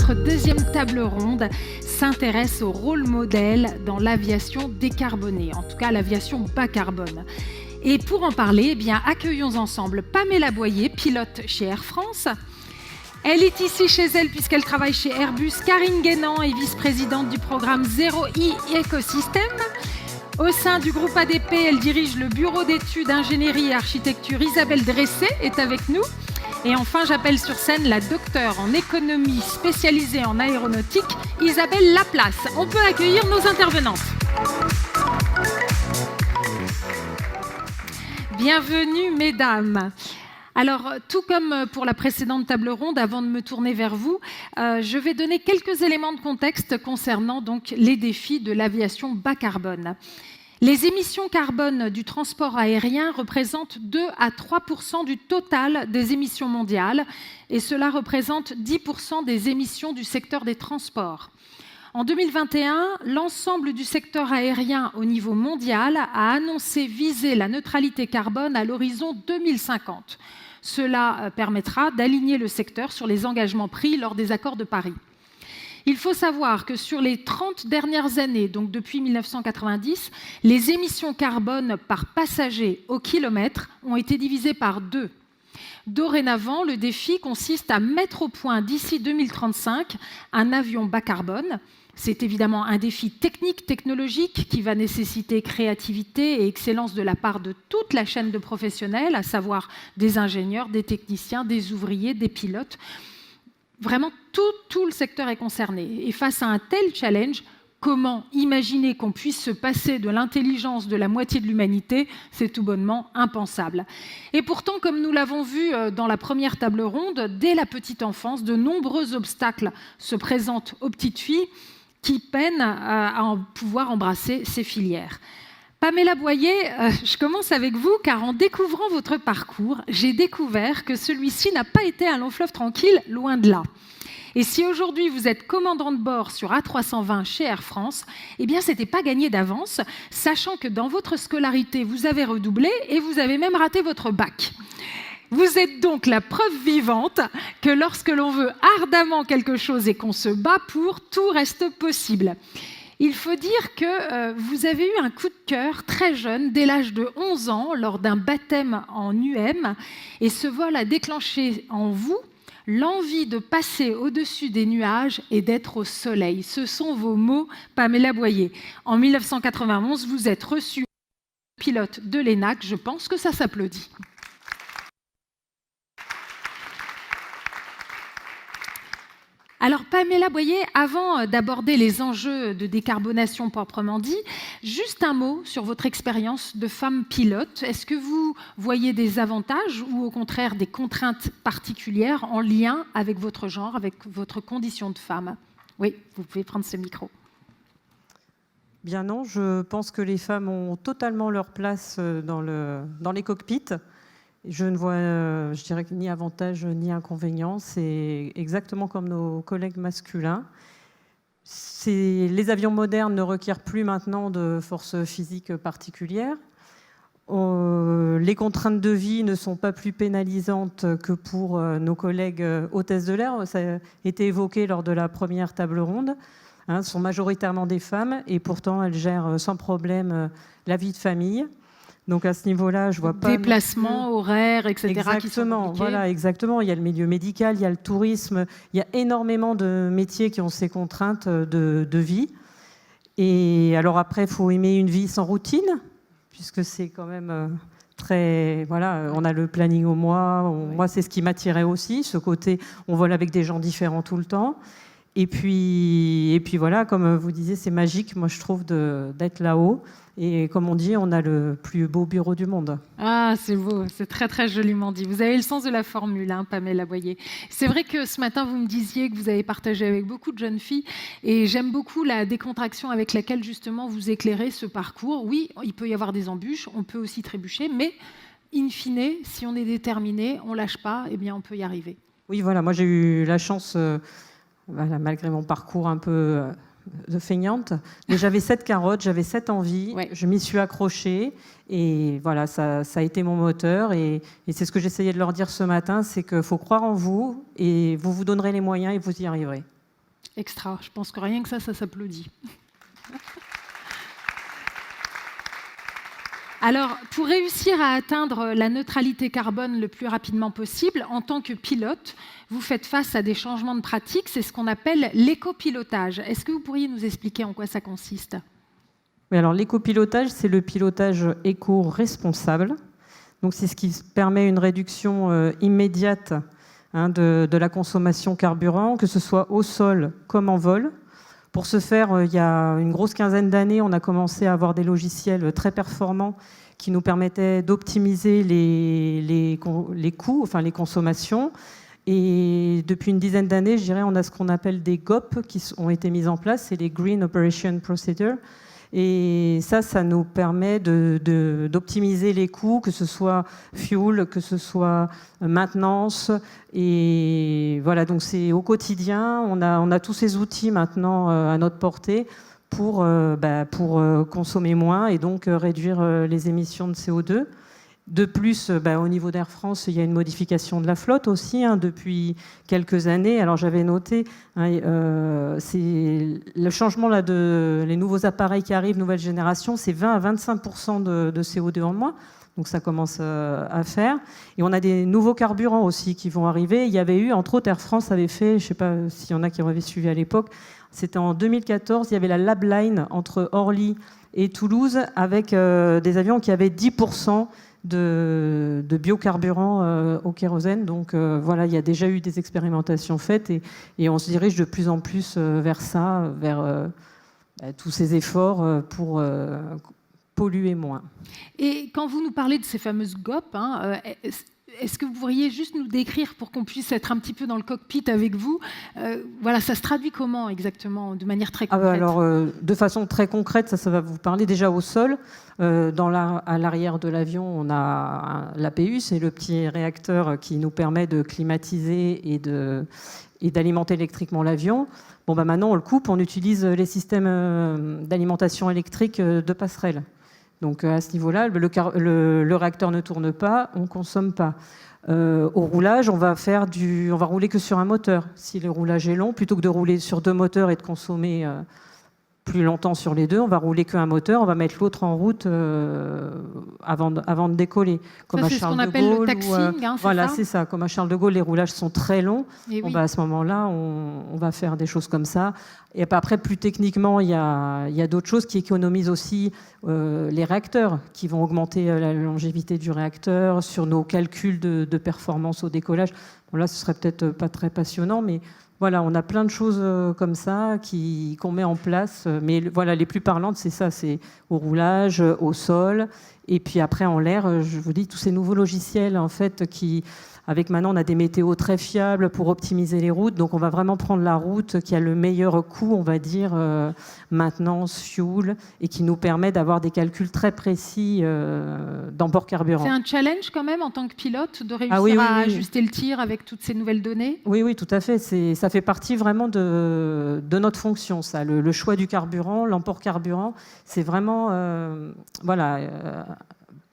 notre deuxième table ronde s'intéresse au rôle modèle dans l'aviation décarbonée, en tout cas l'aviation bas carbone. Et pour en parler, accueillons ensemble Pamela Boyer, pilote chez Air France. Elle est ici chez elle puisqu'elle travaille chez Airbus. Karine Guénan est vice-présidente du programme Zero E Ecosystem. Au sein du groupe ADP, elle dirige le bureau d'études, ingénierie et architecture. Isabelle Dressé est avec nous. Et enfin, j'appelle sur scène la docteure en économie spécialisée en aéronautique, Isabelle Laplace. On peut accueillir nos intervenantes. Bienvenue, mesdames. Alors, tout comme pour la précédente table ronde, avant de me tourner vers vous, je vais donner quelques éléments de contexte concernant donc les défis de l'aviation bas carbone. Les émissions carbone du transport aérien représentent 2 à 3% du total des émissions mondiales et cela représente 10% des émissions du secteur des transports. En 2021, l'ensemble du secteur aérien au niveau mondial a annoncé viser la neutralité carbone à l'horizon 2050. Cela permettra d'aligner le secteur sur les engagements pris lors des accords de Paris. Il faut savoir que sur les 30 dernières années, donc depuis 1990, les émissions carbone par passager au kilomètre ont été divisées par 2. Dorénavant, le défi consiste à mettre au point d'ici 2035 un avion bas carbone. C'est évidemment un défi technique, technologique, qui va nécessiter créativité et excellence de la part de toute la chaîne de professionnels, à savoir des ingénieurs, des techniciens, des ouvriers, des pilotes. Vraiment, tout le secteur est concerné. Et face à un tel challenge, comment imaginer qu'on puisse se passer de l'intelligence de la moitié de l'humanité? C'est tout bonnement impensable. Et pourtant, comme nous l'avons vu dans la première table ronde, dès la petite enfance, de nombreux obstacles se présentent aux petites filles qui peinent à pouvoir embrasser ces filières. Pamela Boyer, je commence avec vous, car en découvrant votre parcours, j'ai découvert que celui-ci n'a pas été un long fleuve tranquille, loin de là. Et si aujourd'hui vous êtes commandant de bord sur A320 chez Air France, eh bien, ce n'était pas gagné d'avance, sachant que dans votre scolarité, vous avez redoublé et vous avez même raté votre bac. Vous êtes donc la preuve vivante que lorsque l'on veut ardemment quelque chose et qu'on se bat pour, tout reste possible. Il faut dire que vous avez eu un coup de cœur très jeune, dès l'âge de 11 ans, lors d'un baptême en UM, et ce vol a déclenché en vous l'envie de passer au-dessus des nuages et d'être au soleil. Ce sont vos mots, Pamela Boyer. En 1991, vous êtes reçue pilote de l'ENAC. Je pense que ça s'applaudit. Alors Pamela Boyer, avant d'aborder les enjeux de décarbonation proprement dit, juste un mot sur votre expérience de femme pilote. Est-ce que vous voyez des avantages ou au contraire des contraintes particulières en lien avec votre genre, avec votre condition de femme? Oui, vous pouvez prendre ce micro. Bien non, je pense que les femmes ont totalement leur place dans les cockpits. Je ne vois, je dirais, ni avantage ni inconvénient. C'est exactement comme nos collègues masculins. Les avions modernes ne requièrent plus maintenant de force physique particulière. Les contraintes de vie ne sont pas plus pénalisantes que pour nos collègues hôtesses de l'air. Ça a été évoqué lors de la première table ronde. Ce sont majoritairement des femmes et pourtant elles gèrent sans problème la vie de famille. Donc à ce niveau-là, je vois pas... Déplacements, horaires, etc. Exactement, voilà, exactement. Il y a le milieu médical, il y a le tourisme, il y a énormément de métiers qui ont ces contraintes de vie. Et alors après, il faut aimer une vie sans routine, puisque c'est quand même très... Voilà, on a le planning au mois. Moi, c'est ce qui m'attirait aussi, ce côté, on vole avec des gens différents tout le temps. Et puis voilà, comme vous disiez, c'est magique, moi je trouve, d'être là-haut. Et comme on dit, on a le plus beau bureau du monde. Ah, c'est beau, c'est très très joliment dit. Vous avez le sens de la formule, hein, Pamela Boyer. C'est vrai que ce matin, vous me disiez que vous avez partagé avec beaucoup de jeunes filles et j'aime beaucoup la décontraction avec laquelle justement vous éclairez ce parcours. Oui, il peut y avoir des embûches, on peut aussi trébucher, mais in fine, si on est déterminé, on ne lâche pas, eh bien on peut y arriver. Oui, voilà, moi j'ai eu la chance, voilà, malgré mon parcours un peu... de feignante, mais j'avais cette carotte, j'avais cette envie, ouais. Je m'y suis accrochée et voilà, ça a été mon moteur et c'est ce que j'essayais de leur dire ce matin, c'est qu'il faut croire en vous et vous vous donnerez les moyens et vous y arriverez. Extra. Je pense que rien que ça s'applaudit. Alors, pour réussir à atteindre la neutralité carbone le plus rapidement possible, en tant que pilote, vous faites face à des changements de pratique. C'est ce qu'on appelle l'écopilotage. Est-ce que vous pourriez nous expliquer en quoi ça consiste ? Oui, alors l'écopilotage, c'est le pilotage éco-responsable. Donc, c'est ce qui permet une réduction immédiate de la consommation carburant, que ce soit au sol comme en vol. Pour ce faire, il y a une grosse quinzaine d'années, on a commencé à avoir des logiciels très performants qui nous permettaient d'optimiser les coûts, enfin les consommations. Et depuis une dizaine d'années, je dirais, on a ce qu'on appelle des GOP qui ont été mis en place, c'est les Green Operation Procedure. Et ça nous permet d'optimiser les coûts, que ce soit fuel, que ce soit maintenance. Et voilà, donc c'est au quotidien, on a tous ces outils maintenant à notre portée pour consommer moins et donc réduire les émissions de CO2. De plus, au niveau d'Air France, il y a une modification de la flotte aussi depuis quelques années. Alors j'avais noté, c'est le changement là les nouveaux appareils qui arrivent, nouvelle génération, c'est 20 à 25% de CO2 en moins. Donc ça commence à faire. Et on a des nouveaux carburants aussi qui vont arriver. Il y avait eu, entre autres, Air France avait fait, je ne sais pas s'il y en a qui avaient suivi à l'époque, c'était en 2014, il y avait la Labline entre Orly et Toulouse avec des avions qui avaient 10% de biocarburant au kérosène. Donc voilà, il y a déjà eu des expérimentations faites et on se dirige de plus en plus vers ça, vers tous ces efforts pour polluer moins. Et quand vous nous parlez de ces fameuses GOP, est-ce que vous pourriez juste nous décrire pour qu'on puisse être un petit peu dans le cockpit avec vous voilà, ça se traduit comment exactement, de manière très concrète ? Alors, de façon très concrète, ça va vous parler déjà au sol. À l'arrière de l'avion, on a l'APU, c'est le petit réacteur qui nous permet de climatiser et d'alimenter électriquement l'avion. Bon, maintenant, on le coupe, on utilise les systèmes d'alimentation électrique de passerelle. Donc à ce niveau-là, le réacteur ne tourne pas, on ne consomme pas. Au roulage, on va rouler que sur un moteur. Si le roulage est long, plutôt que de rouler sur 2 moteurs et de consommer plus longtemps sur les 2, on va rouler qu'un moteur, on va mettre l'autre en route avant de décoller. Comme ça, c'est ce qu'on appelle le taxiing, voilà, c'est ça. Comme à Charles de Gaulle, les roulages sont très longs. Oui. À ce moment-là, on va faire des choses comme ça. Et après, plus techniquement, il y a d'autres choses qui économisent aussi les réacteurs, qui vont augmenter la longévité du réacteur sur nos calculs de performance au décollage. Bon, là, ce serait peut-être pas très passionnant, mais voilà, on a plein de choses comme ça qu'on met en place. Mais voilà, les plus parlantes, c'est ça, c'est au roulage, au sol. Et puis après, en l'air, je vous dis, tous ces nouveaux logiciels, en fait, avec maintenant, on a des météos très fiables pour optimiser les routes. Donc, on va vraiment prendre la route qui a le meilleur coût, on va dire, maintenance, fuel, et qui nous permet d'avoir des calculs très précis d'emport carburant. C'est un challenge quand même, en tant que pilote, de réussir à ajuster le tir avec toutes ces nouvelles données ? Oui, tout à fait. Ça fait partie vraiment de notre fonction, ça. Le choix du carburant, l'emport carburant, c'est vraiment...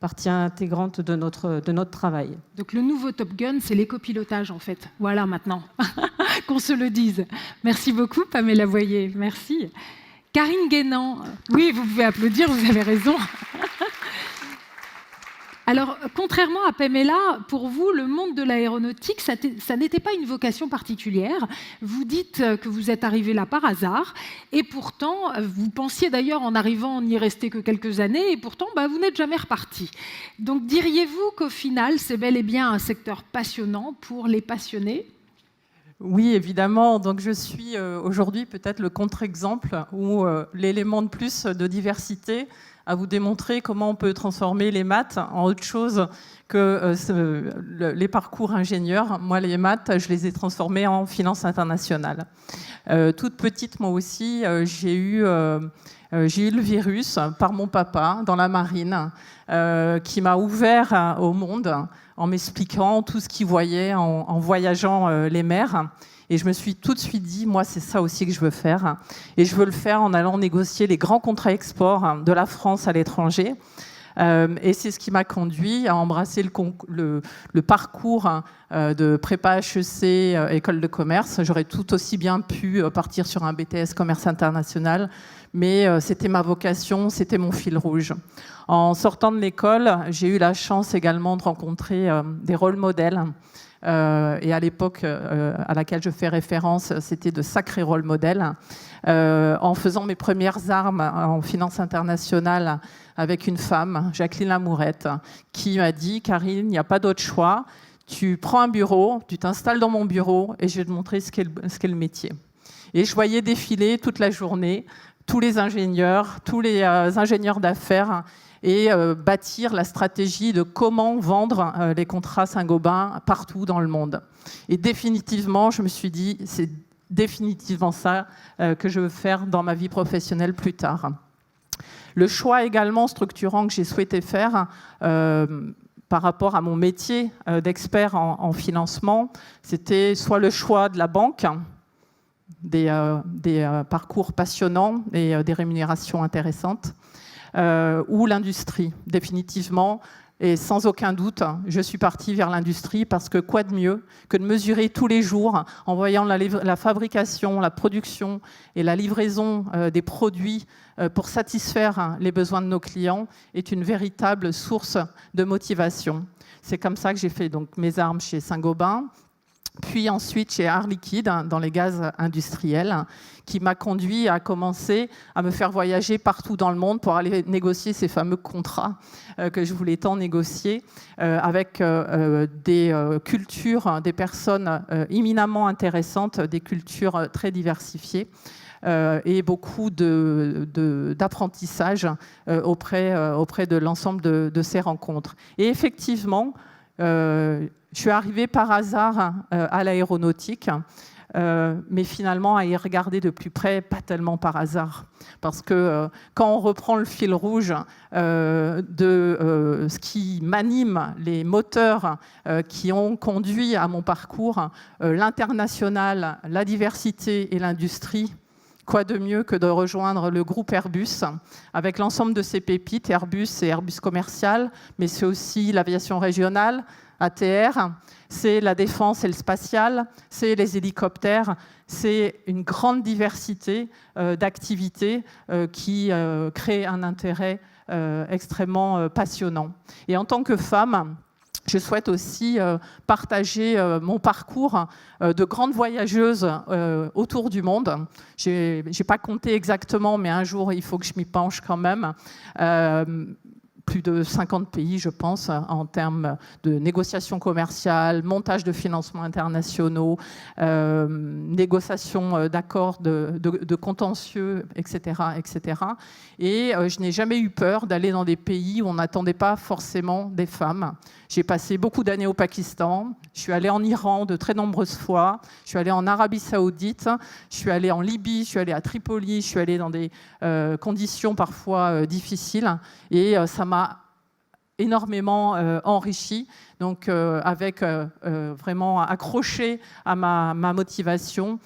partie intégrante de notre travail. Donc le nouveau Top Gun, c'est l'écopilotage en fait. Voilà maintenant, qu'on se le dise. Merci beaucoup Pamela Voyer, merci. Karine Guénan, oui vous pouvez applaudir, vous avez raison. Alors, contrairement à Pamela, pour vous, le monde de l'aéronautique, ça n'était pas une vocation particulière. Vous dites que vous êtes arrivé là par hasard, et pourtant, vous pensiez d'ailleurs en arrivant n'y rester que quelques années, et pourtant, vous n'êtes jamais reparti. Donc, diriez-vous qu'au final, c'est bel et bien un secteur passionnant pour les passionnés ? Oui, évidemment. Donc, je suis aujourd'hui peut-être le contre-exemple ou l'élément de plus de diversité à vous démontrer comment on peut transformer les maths en autre chose que les parcours ingénieurs. Moi, les maths, je les ai transformés en finance internationale. Toute petite, moi aussi, j'ai eu le virus par mon papa dans la marine, qui m'a ouvert au monde en m'expliquant tout ce qu'il voyait en voyageant les mers. Et je me suis tout de suite dit, moi, c'est ça aussi que je veux faire. Et je veux le faire en allant négocier les grands contrats export de la France à l'étranger. Et c'est ce qui m'a conduit à embrasser le parcours de prépa HEC, école de commerce. J'aurais tout aussi bien pu partir sur un BTS commerce international, mais c'était ma vocation, c'était mon fil rouge. En sortant de l'école, j'ai eu la chance également de rencontrer des rôles modèles. Et à l'époque à laquelle je fais référence, c'était de sacrés rôles modèles. En faisant mes premières armes en finance internationale avec une femme, Jacqueline Lamourette, qui m'a dit « Karine, il n'y a pas d'autre choix. Tu prends un bureau, tu t'installes dans mon bureau et je vais te montrer ce qu'est le métier. » Et je voyais défiler toute la journée tous les ingénieurs d'affaires et bâtir la stratégie de comment vendre les contrats Saint-Gobain partout dans le monde. Et définitivement, je me suis dit, c'est définitivement ça que je veux faire dans ma vie professionnelle plus tard. Le choix également structurant que j'ai souhaité faire par rapport à mon métier d'expert en financement, c'était soit le choix de la banque, des parcours passionnants et des rémunérations intéressantes, ou l'industrie. Définitivement, et sans aucun doute, je suis partie vers l'industrie parce que quoi de mieux que de mesurer tous les jours, en voyant la fabrication, la production et la livraison des produits pour satisfaire les besoins de nos clients, est une véritable source de motivation. C'est comme ça que j'ai fait donc mes armes chez Saint-Gobain, puis ensuite chez Air Liquide, dans les gaz industriels, qui m'a conduit à commencer à me faire voyager partout dans le monde pour aller négocier ces fameux contrats que je voulais tant négocier, avec des cultures, des personnes éminemment intéressantes, des cultures très diversifiées, et beaucoup d'apprentissage auprès de l'ensemble de ces rencontres. Et effectivement, je suis arrivée par hasard à l'aéronautique, mais finalement à y regarder de plus près, pas tellement par hasard. Parce que quand on reprend le fil rouge de ce qui m'anime, les moteurs qui ont conduit à mon parcours, l'international, la diversité et l'industrie, quoi de mieux que de rejoindre le groupe Airbus avec l'ensemble de ses pépites, Airbus et Airbus commercial, mais c'est aussi l'aviation régionale, ATR, c'est la défense et le spatial, c'est les hélicoptères, c'est une grande diversité d'activités qui crée un intérêt extrêmement passionnant. Et en tant que femme, je souhaite aussi partager mon parcours de grande voyageuse autour du monde. Je n'ai pas compté exactement, mais un jour, il faut que je m'y penche quand même. Plus de 50 pays, je pense, en termes de négociations commerciales, montage de financements internationaux, négociation d'accords de contentieux, etc., etc. Et je n'ai jamais eu peur d'aller dans des pays où on n'attendait pas forcément des femmes. J'ai passé beaucoup d'années au Pakistan, je suis allée en Iran de très nombreuses fois, je suis allée en Arabie Saoudite, je suis allée en Libye, je suis allée à Tripoli, je suis allée dans des conditions parfois difficiles, et ça m'a énormément enrichi, donc avec vraiment accroché à ma motivation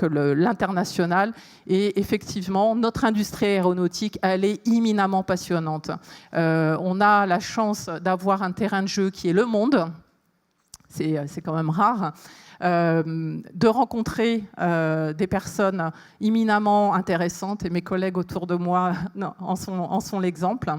l'international. Et effectivement, notre industrie aéronautique, elle est éminemment passionnante. On a la chance d'avoir un terrain de jeu qui est le monde, c'est quand même rare. De rencontrer des personnes éminemment intéressantes, et mes collègues autour de moi en sont l'exemple.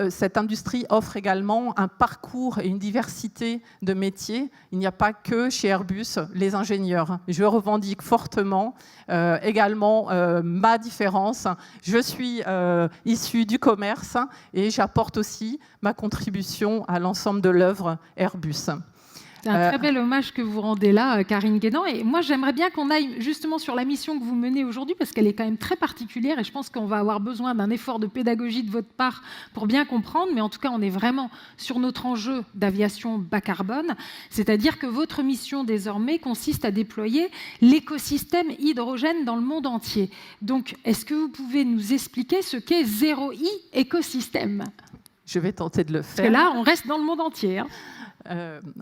Cette industrie offre également un parcours et une diversité de métiers. Il n'y a pas que chez Airbus les ingénieurs. Je revendique fortement également ma différence. Je suis issue du commerce et j'apporte aussi ma contribution à l'ensemble de l'œuvre Airbus. C'est un très bel hommage que vous rendez là, Karine Guédan. Et moi, j'aimerais bien qu'on aille justement sur la mission que vous menez aujourd'hui, parce qu'elle est quand même très particulière et je pense qu'on va avoir besoin d'un effort de pédagogie de votre part pour bien comprendre. Mais en tout cas, on est vraiment sur notre enjeu d'aviation bas carbone. C'est-à-dire que votre mission, désormais, consiste à déployer l'écosystème hydrogène dans le monde entier. Donc, est-ce que vous pouvez nous expliquer ce qu'est Zero E écosystème ? Je vais tenter de le faire. Parce que là, on reste dans le monde entier.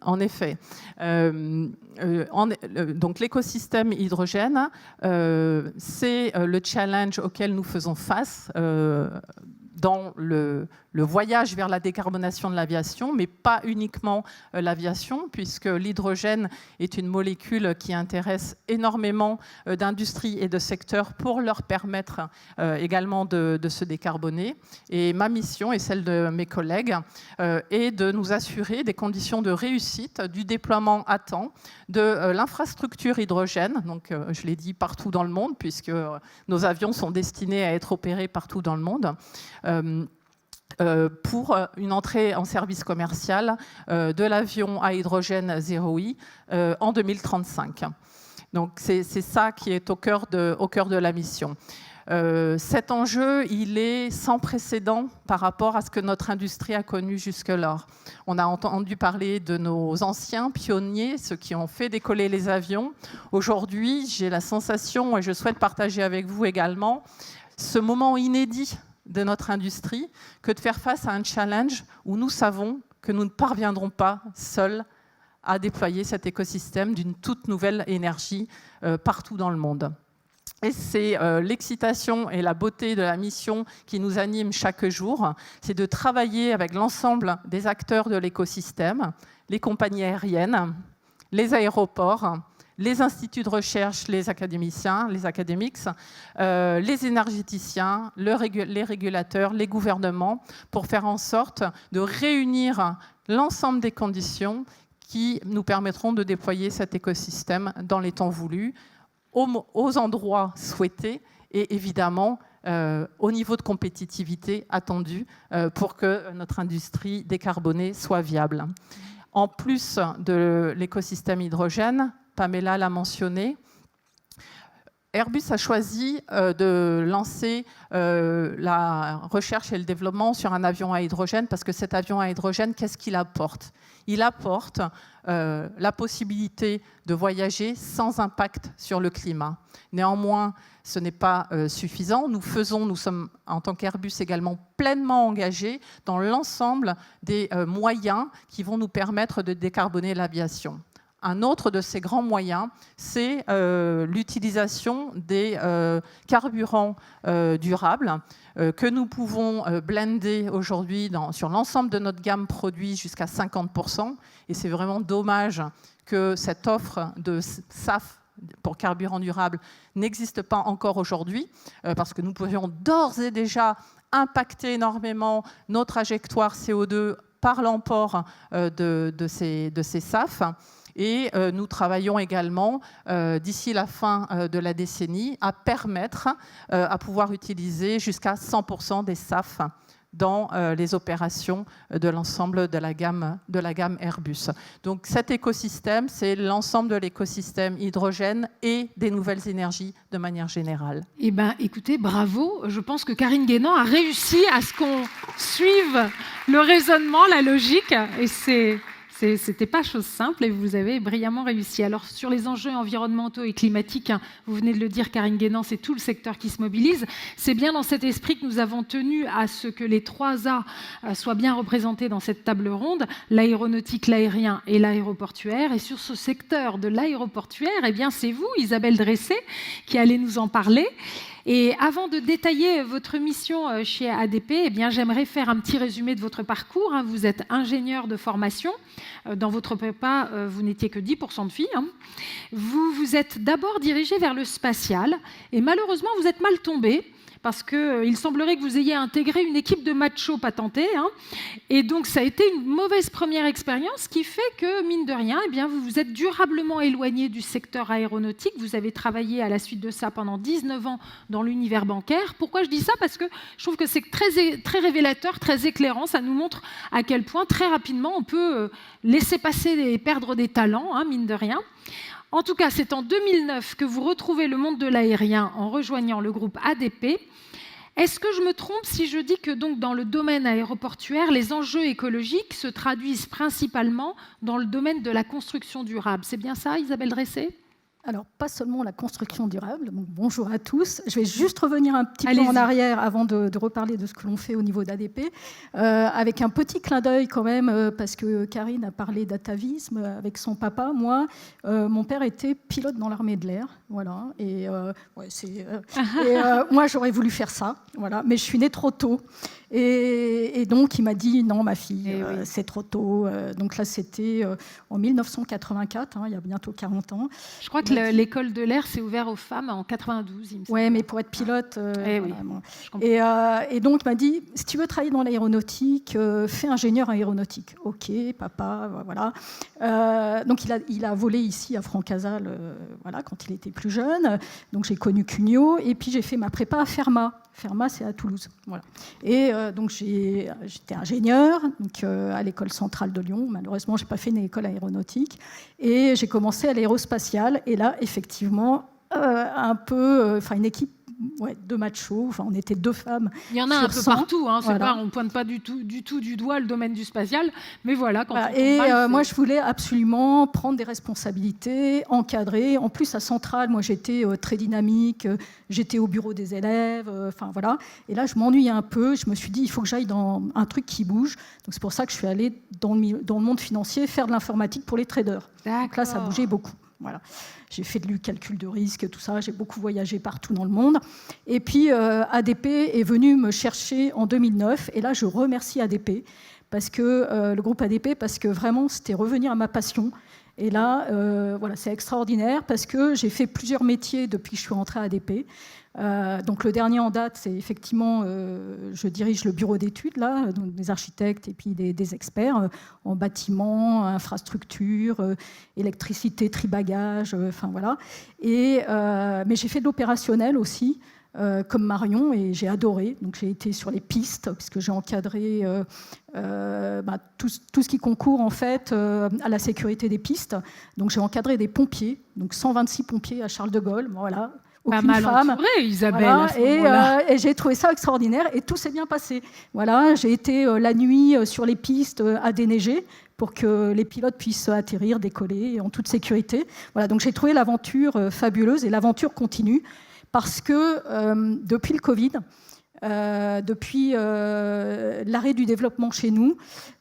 En effet. Donc l'écosystème hydrogène, c'est le challenge auquel nous faisons face dans le voyage vers la décarbonation de l'aviation, mais pas uniquement l'aviation, puisque l'hydrogène est une molécule qui intéresse énormément d'industries et de secteurs pour leur permettre également de se décarboner. Et ma mission et celle de mes collègues est de nous assurer des conditions de réussite du déploiement à temps de l'infrastructure hydrogène, donc je l'ai dit partout dans le monde, puisque nos avions sont destinés à être opérés partout dans le monde, pour une entrée en service commercial de l'avion à hydrogène 0i en 2035. Donc c'est ça qui est au cœur de la mission. Cet enjeu, il est sans précédent par rapport à ce que notre industrie a connu jusque-là. On a entendu parler de nos anciens pionniers, ceux qui ont fait décoller les avions. Aujourd'hui, j'ai la sensation, et je souhaite partager avec vous également, ce moment inédit de notre industrie que de faire face à un challenge où nous savons que nous ne parviendrons pas seuls à déployer cet écosystème d'une toute nouvelle énergie partout dans le monde. Et c'est l'excitation et la beauté de la mission qui nous anime chaque jour, c'est de travailler avec l'ensemble des acteurs de l'écosystème, les compagnies aériennes, les aéroports, les instituts de recherche, les académiciens, les académics, les énergéticiens, les régulateurs, les gouvernements, pour faire en sorte de réunir l'ensemble des conditions qui nous permettront de déployer cet écosystème dans les temps voulus, aux endroits souhaités et évidemment au niveau de compétitivité attendu pour que notre industrie décarbonée soit viable. En plus de l'écosystème hydrogène, Pamela l'a mentionné, Airbus a choisi de lancer la recherche et le développement sur un avion à hydrogène parce que cet avion à hydrogène, qu'est-ce qu'il apporte ? Il apporte la possibilité de voyager sans impact sur le climat. Néanmoins, ce n'est pas suffisant. Nous sommes en tant qu'Airbus également pleinement engagés dans l'ensemble des moyens qui vont nous permettre de décarboner l'aviation. Un autre de ces grands moyens, c'est l'utilisation des carburants durables que nous pouvons blender aujourd'hui sur l'ensemble de notre gamme produit jusqu'à 50%. Et c'est vraiment dommage que cette offre de SAF pour carburant durable n'existe pas encore aujourd'hui, parce que nous pourrions d'ores et déjà impacter énormément nos trajectoires CO2 par l'emport de ces SAF. Et nous travaillons également, d'ici la fin de la décennie, à permettre à pouvoir utiliser jusqu'à 100% des SAF dans les opérations de l'ensemble de la gamme Airbus. Donc cet écosystème, c'est l'ensemble de l'écosystème hydrogène et des nouvelles énergies de manière générale. Eh bien, écoutez, bravo. Je pense que Karine Guénan a réussi à ce qu'on suive le raisonnement, la logique, et c'était pas chose simple et vous avez brillamment réussi. Alors sur les enjeux environnementaux et climatiques, vous venez de le dire, Karine Guénan, c'est tout le secteur qui se mobilise. C'est bien dans cet esprit que nous avons tenu à ce que les 3 A soient bien représentés dans cette table ronde, l'aéronautique, l'aérien et l'aéroportuaire. Et sur ce secteur de l'aéroportuaire, eh bien c'est vous, Isabelle Dressé, qui allez nous en parler. Et avant de détailler votre mission chez ADP, eh bien, j'aimerais faire un petit résumé de votre parcours. Vous êtes ingénieur de formation. Dans votre prépa, vous n'étiez que 10% de filles. Vous vous êtes d'abord dirigé vers le spatial et malheureusement, vous êtes mal tombé parce qu'il semblerait que vous ayez intégré une équipe de machos patentés. Et donc, ça a été une mauvaise première expérience qui fait que, mine de rien, eh bien, vous vous êtes durablement éloigné du secteur aéronautique. Vous avez travaillé à la suite de ça pendant 19 ans dans l'univers bancaire. Pourquoi je dis ça ? Parce que je trouve que c'est très révélateur, très éclairant. Ça nous montre à quel point, très rapidement, on peut laisser passer et perdre des talents, mine de rien. En tout cas, c'est en 2009 que vous retrouvez le monde de l'aérien en rejoignant le groupe ADP. Est-ce que je me trompe si je dis que donc, dans le domaine aéroportuaire, les enjeux écologiques se traduisent principalement dans le domaine de la construction durable ? C'est bien ça, Isabelle Dressé ? Alors, pas seulement la construction durable. Donc, bonjour à tous. Je vais juste revenir un petit peu en arrière avant de reparler de ce que l'on fait au niveau d'ADP, avec un petit clin d'œil quand même, parce que Karine a parlé d'atavisme avec son papa. Moi, mon père était pilote dans l'armée de l'air. Voilà. Et, moi, j'aurais voulu faire ça. Voilà. Mais je suis née trop tôt. Et donc, il m'a dit, non, ma fille, c'est trop tôt. Donc là, c'était en 1984, il y a bientôt 40 ans. Je crois que l'école de l'air s'est ouverte aux femmes en 92, il me semble. Oui, mais pour être pilote... oui, et donc, il m'a dit, si tu veux travailler dans l'aéronautique, fais ingénieur aéronautique. OK, papa, voilà. Donc, il a volé ici à Francazal voilà, quand il était plus jeune. Donc, j'ai connu Cugnot. Et puis, j'ai fait ma prépa à Fermat. Fermat, c'est à Toulouse. Voilà. Et donc, j'étais ingénieur donc, à l'école centrale de Lyon. Malheureusement, je n'ai pas fait une école aéronautique. Et j'ai commencé à l'aérospatiale. Et là, effectivement, une équipe de machos. Enfin, on était 2 femmes. Il y en a un peu partout. Voilà. On ne pointe pas du tout du doigt le domaine du spatial. Mais voilà. Quand moi, je voulais absolument prendre des responsabilités, encadrer. En plus, à Centrale, moi, j'étais très dynamique. J'étais au bureau des élèves. Voilà. Et là, je m'ennuyais un peu. Je me suis dit, il faut que j'aille dans un truc qui bouge. Donc, c'est pour ça que je suis allée dans le monde financier faire de l'informatique pour les traders. Donc là, ça bougeait beaucoup. Voilà. J'ai fait du calcul de risque, tout ça. J'ai beaucoup voyagé partout dans le monde. Et puis, ADP est venu me chercher en 2009. Et là, je remercie ADP, le groupe ADP, parce que vraiment, c'était revenir à ma passion. Et là, voilà, c'est extraordinaire parce que j'ai fait plusieurs métiers depuis que je suis rentrée à ADP. Donc le dernier en date, c'est effectivement, je dirige le bureau d'études, là, donc des architectes et puis des experts en bâtiment, infrastructure, électricité, tribagage, voilà. Mais j'ai fait de l'opérationnel aussi, comme Marion, et j'ai adoré. Donc j'ai été sur les pistes, puisque j'ai encadré tout ce qui concourt en fait à la sécurité des pistes. Donc j'ai encadré des pompiers, donc 126 pompiers à Charles de Gaulle, voilà. Aucune pas mal femme. Entourée, Isabelle. Voilà, et j'ai trouvé ça extraordinaire et tout s'est bien passé. Voilà, j'ai été la nuit sur les pistes à déneiger pour que les pilotes puissent atterrir, décoller en toute sécurité. Voilà, donc j'ai trouvé l'aventure fabuleuse et l'aventure continue parce que depuis le Covid, depuis l'arrêt du développement chez nous,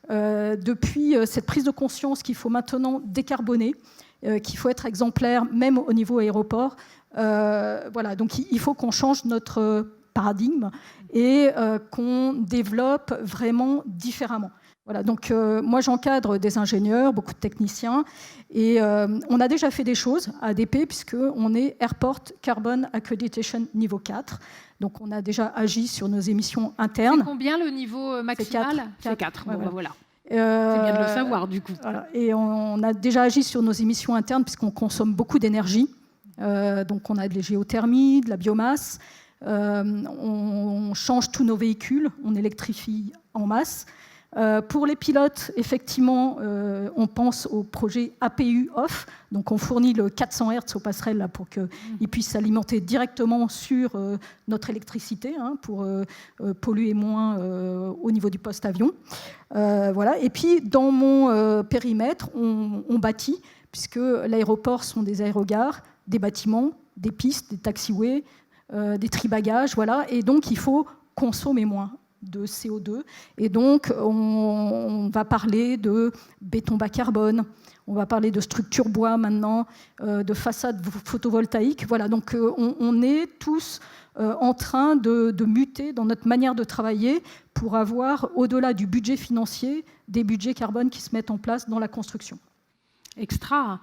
depuis cette prise de conscience qu'il faut maintenant décarboner, qu'il faut être exemplaire même au niveau aéroport. Voilà, donc il faut qu'on change notre paradigme et qu'on développe vraiment différemment. Voilà, donc moi j'encadre des ingénieurs, beaucoup de techniciens, et on a déjà fait des choses à ADP puisqu'on est Airport Carbon Accreditation niveau 4. Donc on a déjà agi sur nos émissions internes. C'est combien le niveau maximal ? C'est 4. Ouais, bon, voilà. C'est bien de le savoir du coup. Voilà. Et on a déjà agi sur nos émissions internes puisqu'on consomme beaucoup d'énergie. Donc on a de la géothermie, de la biomasse, on change tous nos véhicules, on électrifie en masse. Pour les pilotes, effectivement, on pense au projet APU off, donc on fournit le 400 Hz aux passerelles là, pour qu'ils puissent s'alimenter directement sur notre électricité pour polluer moins au niveau du poste avion. Voilà. Et puis dans mon périmètre, on bâtit, puisque l'aéroport sont des aérogares, des bâtiments, des pistes, des taxiways, des tribagages, voilà. Et donc, il faut consommer moins de CO2. Et donc, on va parler de béton bas carbone, on va parler de structures bois maintenant, de façades photovoltaïques. Voilà, donc on est tous en train de muter dans notre manière de travailler pour avoir, au-delà du budget financier, des budgets carbone qui se mettent en place dans la construction. Extra.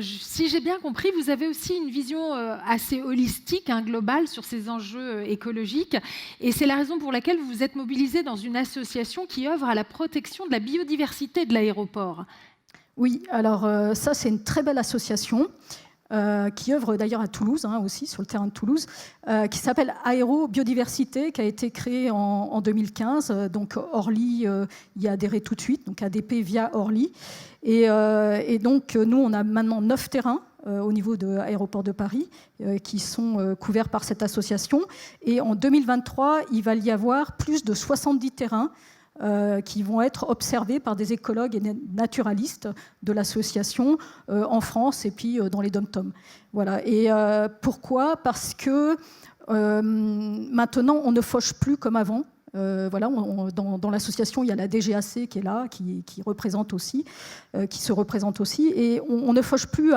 Si j'ai bien compris, vous avez aussi une vision assez holistique, globale, sur ces enjeux écologiques. Et c'est la raison pour laquelle vous vous êtes mobilisé dans une association qui œuvre à la protection de la biodiversité de l'aéroport. Oui, alors ça, c'est une très belle association qui œuvre d'ailleurs à Toulouse, aussi, sur le terrain de Toulouse, qui s'appelle Aéro Biodiversité, qui a été créée en 2015. Donc Orly y a adhéré tout de suite, donc ADP via Orly. Et donc, nous, on a maintenant 9 terrains au niveau de l'aéroport de Paris qui sont couverts par cette association. Et en 2023, il va y avoir plus de 70 terrains qui vont être observés par des écologues et naturalistes de l'association en France et puis dans les dom-toms. Voilà. Et pourquoi ? Parce que maintenant, on ne fauche plus comme avant. Voilà, dans l'association, il y a la DGAC qui est là, qui représente aussi, qui se représente aussi, et on ne fauche plus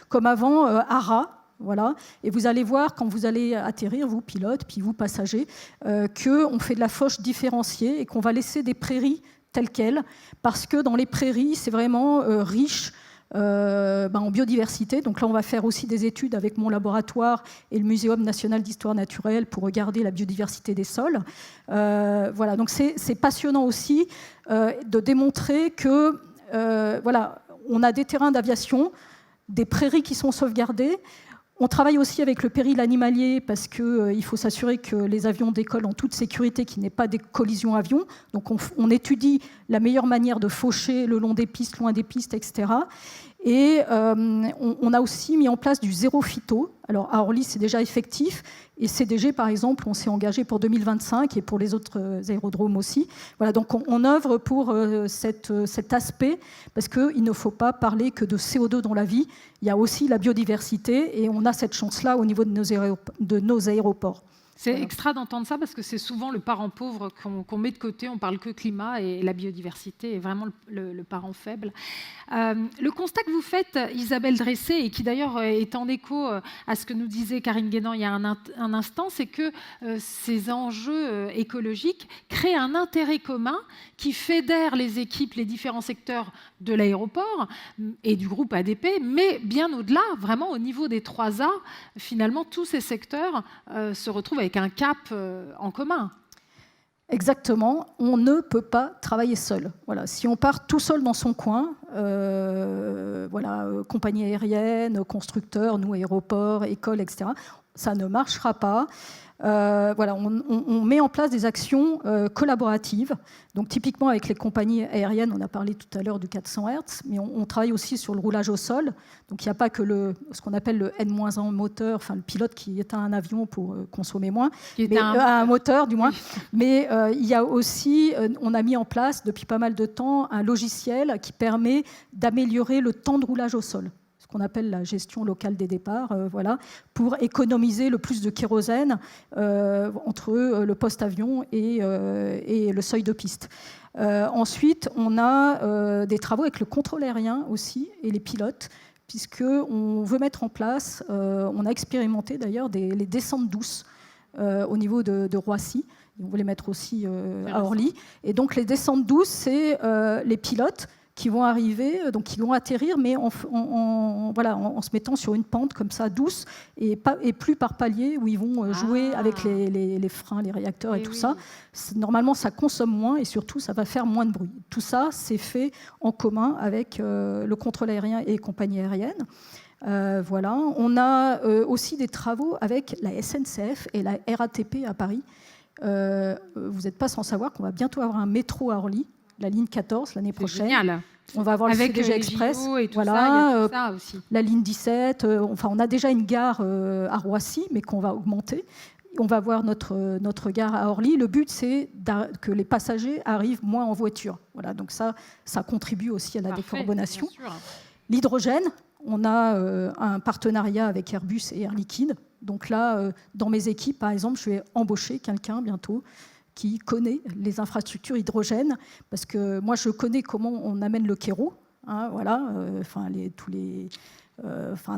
comme avant à ras. Voilà. Et vous allez voir, quand vous allez atterrir, vous pilotes, puis vous passagers, qu'on fait de la fauche différenciée et qu'on va laisser des prairies telles quelles, parce que dans les prairies, c'est vraiment riche en biodiversité. Donc là, on va faire aussi des études avec mon laboratoire et le Muséum national d'histoire naturelle pour regarder la biodiversité des sols. Voilà. Donc c'est passionnant aussi de démontrer que voilà, on a des terrains d'aviation, des prairies qui sont sauvegardées. On travaille aussi avec le péril animalier parce qu'il faut s'assurer que les avions décollent en toute sécurité, qu'il n'y ait pas des collisions avions. Donc on étudie la meilleure manière de faucher le long des pistes, loin des pistes, etc. Et on a aussi mis en place du zéro phyto. Alors à Orly, c'est déjà effectif. Et CDG, par exemple, on s'est engagé pour 2025 et pour les autres aérodromes aussi. Voilà, donc on œuvre pour cet aspect, parce qu'il ne faut pas parler que de CO2 dans la vie. Il y a aussi la biodiversité et on a cette chance-là au niveau de nos aéroports. C'est extra d'entendre ça parce que c'est souvent le parent pauvre qu'on met de côté. On parle que climat et la biodiversité est vraiment le parent faible. Le constat que vous faites, Isabelle Dressé, et qui d'ailleurs est en écho à ce que nous disait Karine Guénan il y a un instant, c'est que ces enjeux écologiques créent un intérêt commun qui fédère les équipes, les différents secteurs de l'aéroport et du groupe ADP, mais bien au-delà, vraiment au niveau des 3A, finalement, tous ces secteurs se retrouvent avec un cap en commun. Exactement, on ne peut pas travailler seul. Voilà, si on part tout seul dans son coin, voilà, compagnie aérienne, constructeurs, nous aéroports, écoles, etc., ça ne marchera pas. Voilà, on met en place des actions collaboratives. Donc typiquement avec les compagnies aériennes, on a parlé tout à l'heure du 400 Hz, mais on travaille aussi sur le roulage au sol. Donc il n'y a pas que ce qu'on appelle le N-1 moteur, enfin le pilote qui éteint un avion pour consommer moins, un moteur du moins. Mais il y a aussi, on a mis en place depuis pas mal de temps un logiciel qui permet d'améliorer le temps de roulage au sol, ce qu'on appelle la gestion locale des départs, voilà, pour économiser le plus de kérosène entre le poste-avion et le seuil de piste. Ensuite, on a des travaux avec le contrôle aérien aussi et les pilotes, puisqu'on veut mettre en place, on a expérimenté d'ailleurs les descentes douces au niveau de Roissy. Et on veut les mettre aussi à Orly. Et donc les descentes douces, c'est les pilotes qui vont arriver, donc qui vont atterrir, mais en se mettant sur une pente comme ça, douce, et plus par palier, où ils vont jouer avec les freins, les réacteurs et tout ça. Normalement, ça consomme moins, et surtout, ça va faire moins de bruit. Tout ça, c'est fait en commun avec le contrôle aérien et les compagnies aériennes. Voilà. On a aussi des travaux avec la SNCF et la RATP à Paris. Vous n'êtes pas sans savoir qu'on va bientôt avoir un métro à Orly, la ligne 14 l'année prochaine. Génial. On va avoir avec le CDG Express, et tout voilà, ça, il y a tout ça aussi. La ligne 17. Enfin, on a déjà une gare à Roissy, mais qu'on va augmenter. On va avoir notre gare à Orly. Le but, c'est que les passagers arrivent moins en voiture. Voilà, donc ça contribue aussi à la décarbonation. L'hydrogène, on a un partenariat avec Airbus et Air Liquide. Donc là, dans mes équipes, par exemple, je vais embaucher quelqu'un bientôt qui connaît les infrastructures hydrogène, parce que moi, je connais comment on amène le kéro, hein, voilà,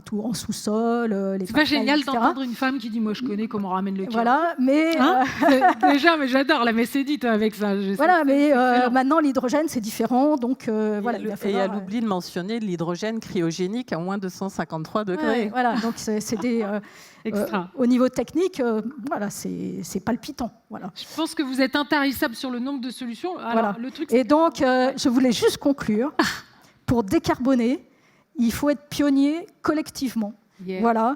tout en sous-sol. C'est pas génial d'entendre une femme qui dit « moi, je connais comment on ramène le kéro ». Voilà, mais... Déjà, mais j'adore, là, mais c'est dit avec ça. Voilà, mais maintenant, l'hydrogène, c'est différent, donc voilà. Et elle oublie de mentionner l'hydrogène cryogénique à moins de 153 degrés. Ouais, voilà, donc c'est des... au niveau technique, voilà, c'est palpitant. Voilà. Je pense que vous êtes intarissable sur le nombre de solutions. Alors, voilà. Le truc, et donc, je voulais juste conclure. Pour décarboner, il faut être pionnier collectivement. Yeah. Voilà,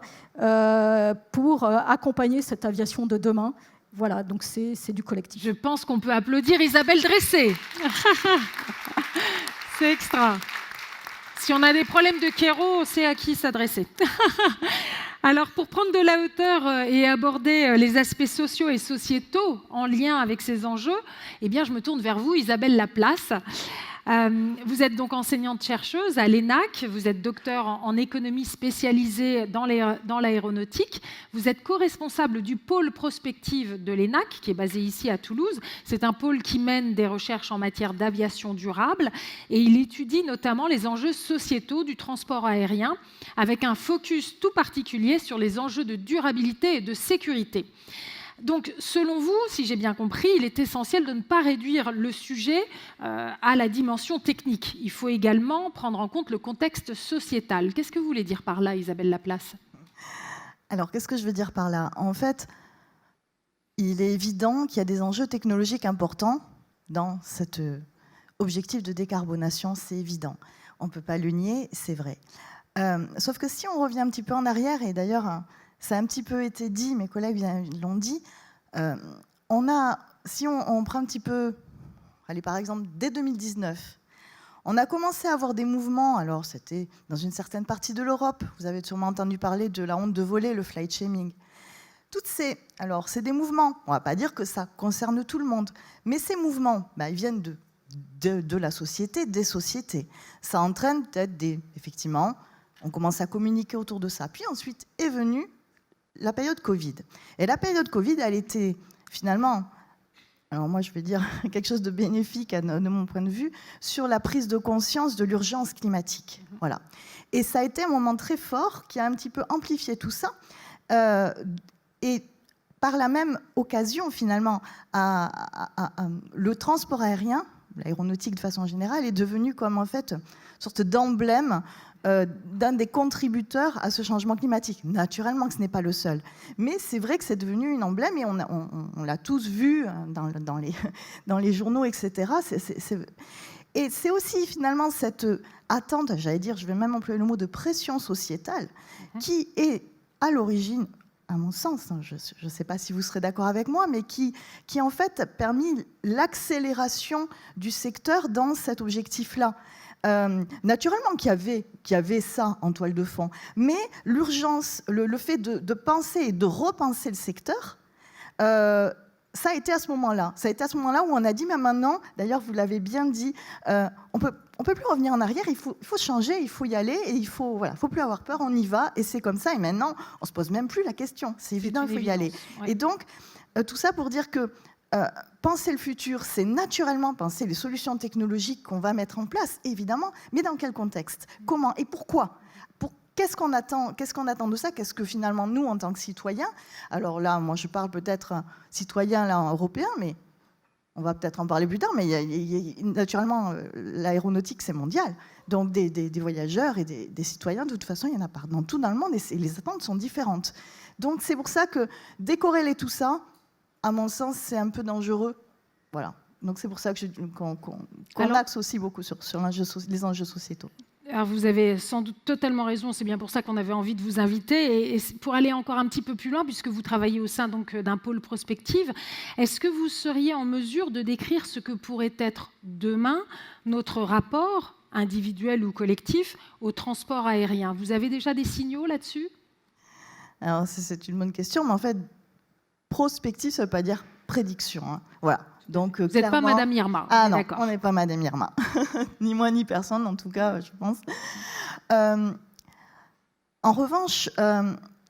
pour accompagner cette aviation de demain. Voilà, donc c'est du collectif. Je pense qu'on peut applaudir Isabelle Dressé. C'est extra. Si on a des problèmes de kéro, c'est à qui s'adresser. Alors, pour prendre de la hauteur et aborder les aspects sociaux et sociétaux en lien avec ces enjeux, eh bien, je me tourne vers vous, Isabelle Laplace. Vous êtes donc enseignante-chercheuse à l'ENAC, vous êtes docteur en économie spécialisée dans l'aéronautique, vous êtes co-responsable du pôle prospective de l'ENAC, qui est basé ici à Toulouse. C'est un pôle qui mène des recherches en matière d'aviation durable et il étudie notamment les enjeux sociétaux du transport aérien, avec un focus tout particulier sur les enjeux de durabilité et de sécurité. Donc, selon vous, si j'ai bien compris, il est essentiel de ne pas réduire le sujet à la dimension technique. Il faut également prendre en compte le contexte sociétal. Qu'est-ce que vous voulez dire par là, Isabelle Laplace? Alors, qu'est-ce que je veux dire par là? En fait, il est évident qu'il y a des enjeux technologiques importants dans cet objectif de décarbonation, c'est évident. On ne peut pas le nier, c'est vrai. Sauf que si on revient un petit peu en arrière, et d'ailleurs, ça a un petit peu été dit, mes collègues l'ont dit, si on prend un petit peu, allez, par exemple, dès 2019, on a commencé à avoir des mouvements, alors c'était dans une certaine partie de l'Europe, vous avez sûrement entendu parler de la honte de voler, le flight shaming. Alors c'est des mouvements, on ne va pas dire que ça concerne tout le monde, mais ces mouvements, ils viennent de la société, des sociétés. Ça entraîne peut-être effectivement, on commence à communiquer autour de ça. Puis ensuite est venue la période Covid. Et la période Covid, elle était finalement, alors moi je vais dire quelque chose de bénéfique de mon point de vue, sur la prise de conscience de l'urgence climatique. Voilà. Et ça a été un moment très fort qui a un petit peu amplifié tout ça. Et par la même occasion, finalement, le transport aérien, l'aéronautique de façon générale, est devenu comme en fait une sorte d'emblème d'un des contributeurs à ce changement climatique. Naturellement que ce n'est pas le seul. Mais c'est vrai que c'est devenu un emblème et on l'a tous vu dans les journaux, etc. Et c'est aussi finalement cette attente, j'allais dire, je vais même employer le mot de pression sociétale, qui est à l'origine, à mon sens, je ne sais pas si vous serez d'accord avec moi, mais qui en fait a permis l'accélération du secteur dans cet objectif-là. Naturellement qu'il y avait ça en toile de fond, mais l'urgence, le fait de penser et de repenser le secteur, ça a été à ce moment-là. Ça a été à ce moment-là où on a dit, mais maintenant, d'ailleurs vous l'avez bien dit, on peut plus revenir en arrière, il faut changer, il faut y aller, et il faut plus avoir peur, on y va, et c'est comme ça, et maintenant, on se pose même plus la question, c'est évident, il faut y aller. Ouais. Et donc, tout ça pour dire que penser le futur, c'est naturellement penser les solutions technologiques qu'on va mettre en place, évidemment, mais dans quel contexte? Comment et pourquoi? Qu'est-ce qu'on attend de ça? Qu'est-ce que finalement, nous, en tant que citoyens, alors là, moi, je parle peut-être citoyen là, européen, mais on va peut-être en parler plus tard, mais naturellement, l'aéronautique, c'est mondial. Donc, des voyageurs et des citoyens, de toute façon, il y en a partout dans le monde, et les attentes sont différentes. Donc, c'est pour ça que décorréler tout ça, à mon sens, c'est un peu dangereux. Voilà. Donc, c'est pour ça qu'on axe aussi beaucoup sur les enjeux sociétaux. Alors vous avez sans doute totalement raison, c'est bien pour ça qu'on avait envie de vous inviter. Et pour aller encore un petit peu plus loin, puisque vous travaillez au sein d'un pôle prospective, est-ce que vous seriez en mesure de décrire ce que pourrait être demain notre rapport, individuel ou collectif, au transport aérien? Vous avez déjà des signaux là-dessus? Alors c'est une bonne question, mais en fait, prospective, ça ne veut pas dire prédiction. Hein. Voilà. Donc, vous n'êtes pas Madame Irma. Ah non, on n'est pas Madame Irma. Ni moi, ni personne, en tout cas, je pense. En revanche,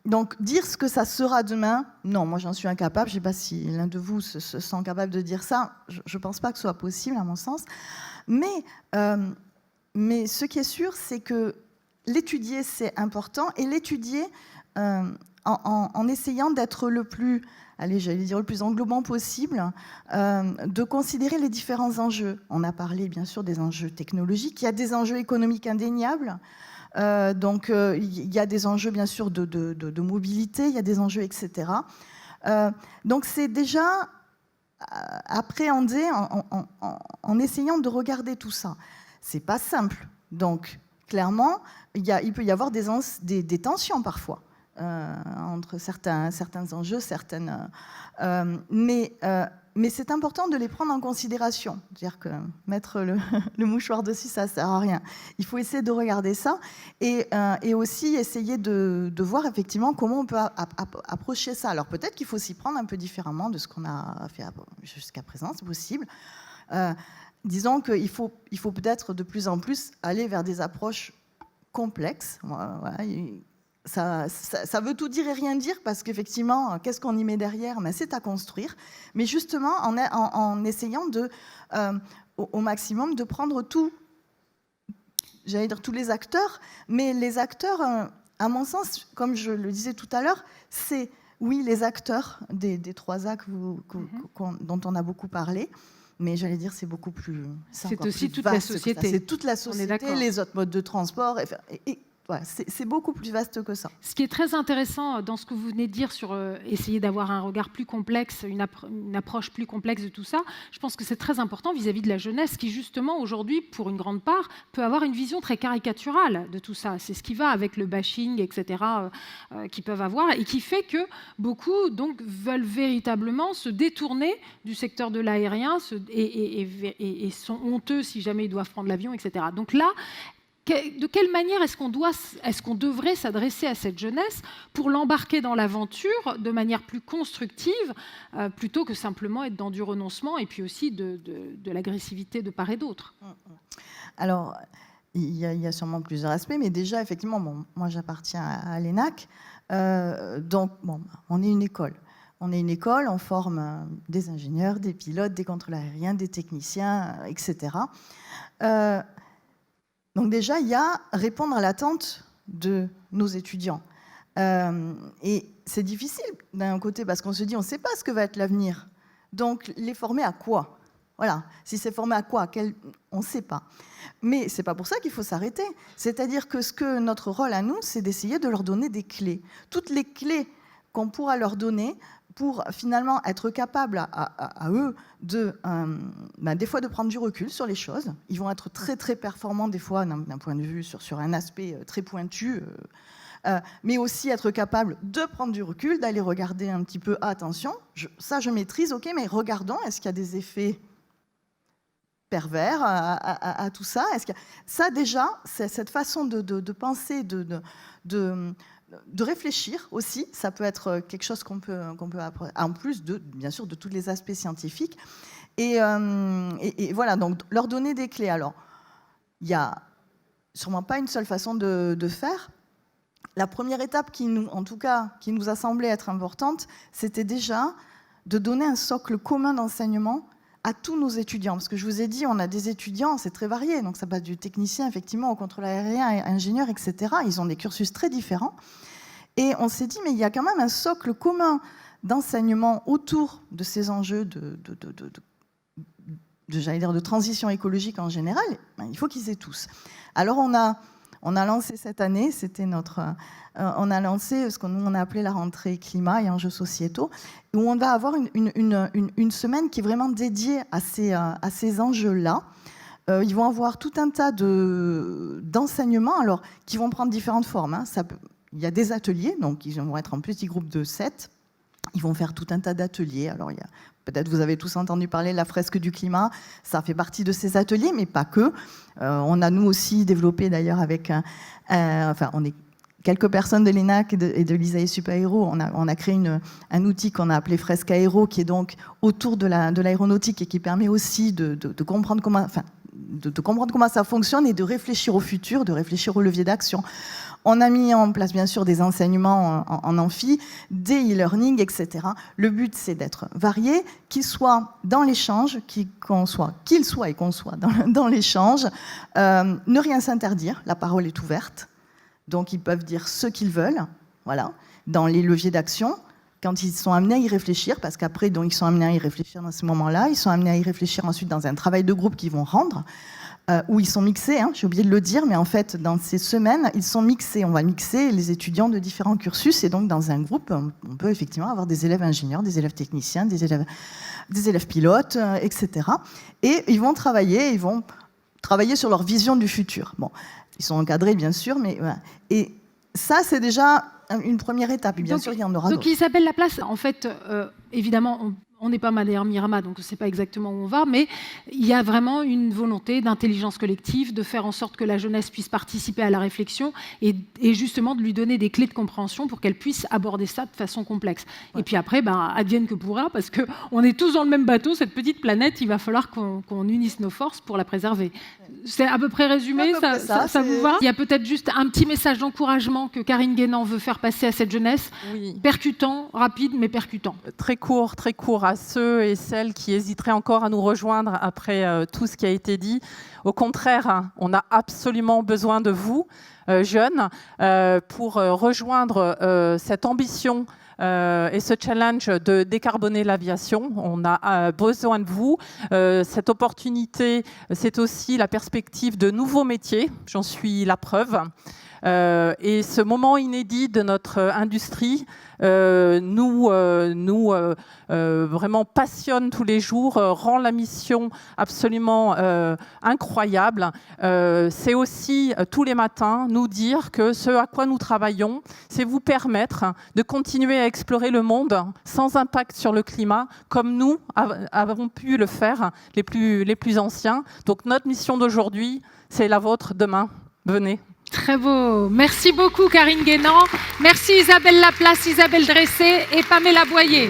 donc, dire ce que ça sera demain, non, moi j'en suis incapable. Je ne sais pas si l'un de vous se sent capable de dire ça. Je ne pense pas que ce soit possible, à mon sens. Mais ce qui est sûr, c'est que l'étudier, c'est important. Et l'étudier en essayant d'être le plus... j'allais dire le plus englobant possible, de considérer les différents enjeux. On a parlé bien sûr des enjeux technologiques, il y a des enjeux économiques indéniables, donc il y a des enjeux bien sûr de mobilité, il y a des enjeux, etc. Donc c'est déjà appréhendé en essayant de regarder tout ça. C'est pas simple, donc clairement, il peut y avoir des tensions parfois. Entre certains enjeux, mais mais c'est important de les prendre en considération. C'est-à-dire que mettre le mouchoir dessus, ça ne sert à rien. Il faut essayer de regarder ça et aussi essayer de voir effectivement comment on peut approcher ça. Alors peut-être qu'il faut s'y prendre un peu différemment de ce qu'on a fait jusqu'à présent, c'est possible. Disons qu'il faut peut-être de plus en plus aller vers des approches complexes. Voilà. Ça veut tout dire et rien dire parce qu'effectivement, qu'est-ce qu'on y met derrière? C'est à construire. Mais justement, en essayant au maximum de prendre j'allais dire tous les acteurs, mais les acteurs, à mon sens, comme je le disais tout à l'heure, c'est, oui, les acteurs des 3 A dont on a beaucoup parlé, mais j'allais dire c'est beaucoup plus... C'est aussi toute la société. C'est toute la société, les autres modes de transport, ouais, c'est beaucoup plus vaste que ça. Ce qui est très intéressant dans ce que vous venez de dire sur essayer d'avoir un regard plus complexe, une approche plus complexe de tout ça, je pense que c'est très important vis-à-vis de la jeunesse qui, justement, aujourd'hui, pour une grande part, peut avoir une vision très caricaturale de tout ça. C'est ce qui va avec le bashing, etc., qu'ils peuvent avoir et qui fait que beaucoup donc, veulent véritablement se détourner du secteur de l'aérien et sont honteux si jamais ils doivent prendre l'avion, etc. Donc là, de quelle manière est-ce qu'on devrait s'adresser à cette jeunesse pour l'embarquer dans l'aventure de manière plus constructive plutôt que simplement être dans du renoncement et puis aussi de l'agressivité de part et d'autre? Alors, il y a sûrement plusieurs aspects, mais déjà, effectivement, moi j'appartiens à l'ENAC, donc on est une école. On est une école, on forme des ingénieurs, des pilotes, des contrôleurs aériens, des techniciens, etc. Donc déjà, il y a répondre à l'attente de nos étudiants. Et c'est difficile d'un côté parce qu'on se dit on ne sait pas ce que va être l'avenir. Donc les former à quoi? Voilà. Si c'est formé à quoi? On ne sait pas. Mais ce n'est pas pour ça qu'il faut s'arrêter. C'est-à-dire que notre rôle à nous, c'est d'essayer de leur donner des clés. Toutes les clés qu'on pourra leur donner pour finalement être capables à eux des fois de prendre du recul sur les choses. Ils vont être très très performants des fois d'un point de vue sur un aspect très pointu, mais aussi être capables de prendre du recul, d'aller regarder un petit peu, attention, ça je maîtrise, ok, mais regardons, est-ce qu'il y a des effets pervers à tout ça? Ça déjà, cette façon de penser, de réfléchir aussi, ça peut être quelque chose qu'on peut apprendre, en plus bien sûr de tous les aspects scientifiques. Et voilà, donc leur donner des clés. Alors, il n'y a sûrement pas une seule façon de faire. La première étape qui nous a semblé être importante, c'était déjà de donner un socle commun d'enseignement à tous nos étudiants. Parce que je vous ai dit, on a des étudiants, c'est très varié. Donc ça passe du technicien, effectivement, au contrôle aérien, ingénieur, etc. Ils ont des cursus très différents. Et on s'est dit, mais il y a quand même un socle commun d'enseignement autour de ces enjeux j'allais dire, de transition écologique en général. Il faut qu'ils aient tous. Alors on a lancé cette année, on a lancé ce qu'on a appelé la rentrée climat et enjeux sociétaux, où on va avoir une semaine qui est vraiment dédiée à ces enjeux-là. Ils vont avoir tout un tas d'enseignements, alors qui vont prendre différentes formes. Hein. Il y a des ateliers, donc ils vont être en petits groupes de 7. Ils vont faire tout un tas d'ateliers. Alors peut-être vous avez tous entendu parler de la fresque du climat, ça fait partie de ces ateliers, mais pas que. On a nous aussi développé d'ailleurs avec, on est quelques personnes de l'ENAC et de l'ISAE Supaéro, on a créé un outil qu'on a appelé Fresque Aéro, qui est donc autour de l'aéronautique et qui permet aussi de comprendre comment, de comprendre comment ça fonctionne et de réfléchir au futur, de réfléchir aux leviers d'action. On a mis en place, bien sûr, des enseignements en amphi, des e-learning, etc. Le but, c'est d'être varié, qu'il soit dans l'échange, qu'il soit et qu'on soit dans l'échange. Ne rien s'interdire, la parole est ouverte. Donc, ils peuvent dire ce qu'ils veulent, voilà, dans les leviers d'action, quand ils sont amenés à y réfléchir, parce qu'après, donc, ils sont amenés à y réfléchir dans ce moment-là, ils sont amenés à y réfléchir ensuite dans un travail de groupe qu'ils vont rendre, où ils sont mixés, hein, j'ai oublié de le dire, mais en fait, dans ces semaines, ils sont mixés. On va mixer les étudiants de différents cursus, et donc, dans un groupe, on peut effectivement avoir des élèves ingénieurs, des élèves techniciens, des élèves pilotes, etc. Et ils vont travailler sur leur vision du futur. Bon, ils sont encadrés, bien sûr, mais voilà. Et ça, c'est déjà une première étape. Et bien sûr, il y en aura d'autres. Donc, Isabelle Laplace, en fait, évidemment, On n'est pas Madeira Mirama, donc on ne sait pas exactement où on va, mais il y a vraiment une volonté d'intelligence collective, de faire en sorte que la jeunesse puisse participer à la réflexion et justement de lui donner des clés de compréhension pour qu'elle puisse aborder ça de façon complexe. Ouais. Et puis après, advienne que pourra, parce qu'on est tous dans le même bateau, cette petite planète, il va falloir qu'on unisse nos forces pour la préserver. C'est à peu près résumé, ça vous va? Il y a peut-être juste un petit message d'encouragement que Karine Guénan veut faire passer à cette jeunesse, oui. Percutant, rapide, mais percutant. Très court, à ceux et celles qui hésiteraient encore à nous rejoindre après tout ce qui a été dit. Au contraire, on a absolument besoin de vous, jeunes, pour rejoindre cette ambition et ce challenge de décarboner l'aviation. On a besoin de vous. Cette opportunité, c'est aussi la perspective de nouveaux métiers. J'en suis la preuve. Et ce moment inédit de notre industrie nous vraiment passionne tous les jours, rend la mission absolument incroyable. C'est aussi tous les matins nous dire que ce à quoi nous travaillons, c'est vous permettre de continuer à explorer le monde sans impact sur le climat, comme nous avons pu le faire, les plus anciens. Donc notre mission d'aujourd'hui, c'est la vôtre demain. Venez. Très beau. Merci beaucoup Karine Guénan. Merci Isabelle Laplace, Isabelle Dressé et Pamela Boyer.